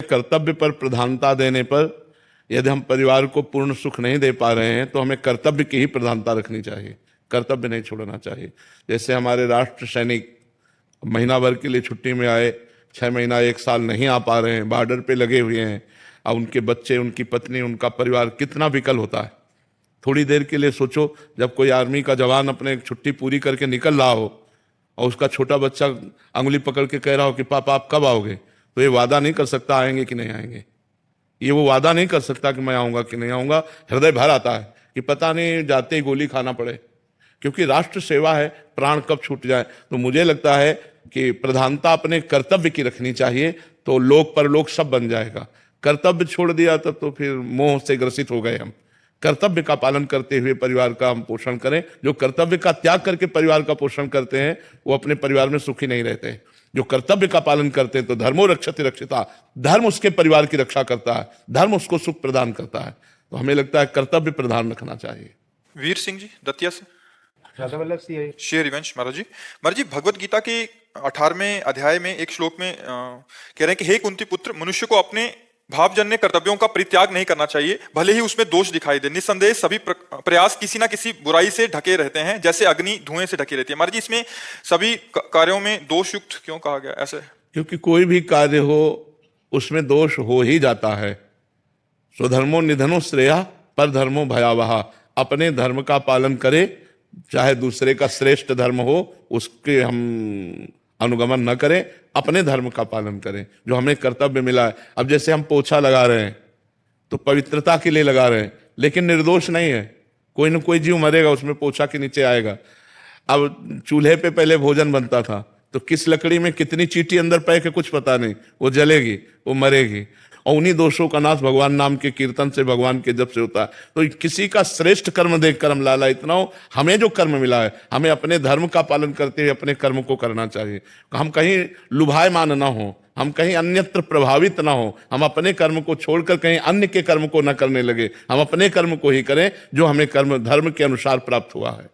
कर्तव्य पर प्रधानता देने पर यदि हम परिवार को पूर्ण सुख नहीं दे पा रहे हैं तो हमें कर्तव्य की ही प्रधानता रखनी चाहिए, कर्तव्य नहीं छोड़ना चाहिए। जैसे हमारे राष्ट्र सैनिक महीना भर के लिए छुट्टी में आए, 6 महीना 1 साल नहीं आ पा रहे हैं, बॉर्डर पे लगे हुए हैं, अब उनके बच्चे, उनकी पत्नी, उनका परिवार कितना विकल होता है। थोड़ी देर के लिए सोचो, जब कोई आर्मी का जवान अपने छुट्टी पूरी करके निकल रहा हो और उसका छोटा बच्चा अंगुली पकड़ के कह रहा हो कि पापा आप कब आओगे, तो ये वादा नहीं कर सकता आएंगे कि नहीं आएंगे, ये वो वादा नहीं कर सकता कि मैं आऊँगा कि नहीं आऊँगा। हृदय भर आता है कि पता नहीं जाते ही गोली खाना पड़े, क्योंकि राष्ट्र सेवा है, प्राण कब छूट जाए। तो मुझे लगता है कि प्रधानता अपने कर्तव्य की रखनी चाहिए, तो लोक परलोक सब बन जाएगा। कर्तव्य छोड़ दिया तो फिर मोह से ग्रसित हो गए हम। कर्तव्य का पालन करते हुए परिवार का हम पोषण करें। जो कर्तव्य का त्याग करके परिवार का पोषण करते हैं वो अपने परिवार में सुखी नहीं रहते। जो कर्तव्य का पालन करते हैं तो धर्मो रक्षति रक्षिता, धर्म उसके परिवार की रक्षा करता है, धर्म उसको सुख प्रदान करता है। तो हमें लगता है कर्तव्य प्रधान रखना चाहिए। वीर सिंह जी दतिया से। श्री हरिवंश महाराज जी, भगवत गीता के 18वें अध्याय में एक श्लोक में कह रहे हैं कि हे कुंती पुत्र, मनुष्य को अपने भावजन्य कर्तव्यों का परित्याग नहीं करना चाहिए, भले ही उसमें दोष दिखाई दे। निस्संदेह सभी प्रयास किसी ना किसी बुराई से ढके रहते हैं, जैसे अग्नि धुएं से ढकी रहती है। महाराज जी, इसमें सभी कार्यों में दोष युक्त क्यों कहा गया ऐसे? क्योंकि कोई भी कार्य हो उसमें दोष हो ही जाता है। स्वधर्मो निधनो श्रेया पर धर्मो भयावह। अपने धर्म का पालन करे, चाहे दूसरे का श्रेष्ठ धर्म हो उसके हम अनुगमन न करें, अपने धर्म का पालन करें, जो हमें कर्तव्य मिला है। अब जैसे हम पोछा लगा रहे हैं तो पवित्रता के लिए लगा रहे हैं, लेकिन निर्दोष नहीं है, कोई न कोई जीव मरेगा, उसमें पोछा के नीचे आएगा। अब चूल्हे पे पहले भोजन बनता था तो किस लकड़ी में कितनी चींटी अंदर पैक है कुछ पता नहीं, वो जलेगी, वो मरेगी। और उन्हीं दोषों का नाश भगवान नाम के कीर्तन से, भगवान के जप से होता है। तो किसी का श्रेष्ठ कर्म देखकर हम लालायित ना हो, हमें जो कर्म मिला है हमें अपने धर्म का पालन करते हुए अपने कर्म को करना चाहिए। हम कहीं लुभायमान ना हो, हम कहीं अन्यत्र प्रभावित ना हो, हम अपने कर्म को छोड़कर कहीं अन्य के कर्म को न करने लगे, हम अपने कर्म को ही करें जो हमें कर्म धर्म के अनुसार प्राप्त हुआ है।